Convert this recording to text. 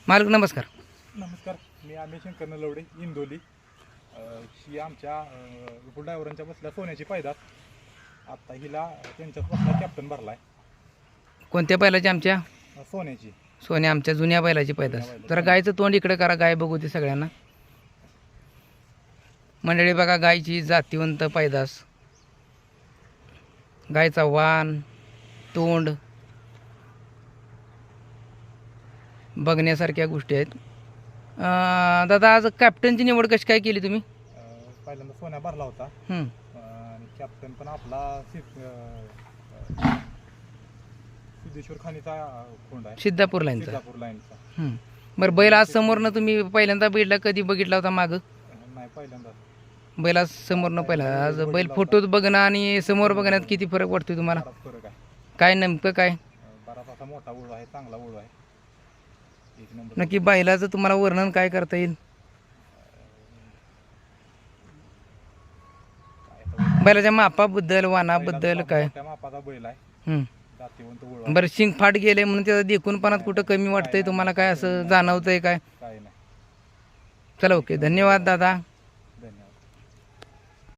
मालक नमस्कार. नमस्कार. मी आम्ही शंकर नलवडे इंदोली. ही आमच्या ड्रायव्हरांच्या बसल्या सोन्याची पैदास. आता हिला त्यांच्याच बसला कॅप्टन भरलाय. कोणत्या बैलाची? आमच्या सोन्याची. सोन्या, आमच्या जुन्या बैलाची पैदास. जरा गायचं तोंड इकडे करा, गाय बघू ते सगळ्यांना. मंडळी बघा, गायची जातीवंत पैदास. गायचा वाण, तोंड बघण्यासारख्या गोष्टी आहेत. दादा, आज कॅप्टनची निवड कशी काय केली तुम्ही? पहिल्यांदा सोन्या भरला होता आणि कॅप्टन पण आपला सिद्धेश्वर खानीचा खोंड आहे, सिद्धापूर लाईनचा. सिद्धापूर लाईनचा. बरं, बैल आज समोरनं तुम्ही पहिल्यांदा बैलला कधी बघितला होता? मागं नाही, पहिल्यांदा बैल आज समोरनं पहिला. आज बैल फोटोत बघणं आणि समोर बघण्यात किती फरक वाटतोय तुम्हाला? फरक आहे. काय नेमकं काय? बराच असा मोठा ओळू आहे, चांगला ओळू आहे, एक नंबर. नक्की बैलाचं तुम्हाला वर्णन काय करता येईल? बैलाच्या मापाबद्दल, वाणाबद्दल काय? त्या मापाचा बैल आहे, हं. जातीवंत ओळू. बरं, शिंग फाट गेले म्हणून त्याचा देखूनपणात कुठं कमी वाटतंय तुम्हाला? काय असं जाणवतंय काय? काय नाही. चला, ओके, धन्यवाद दादा.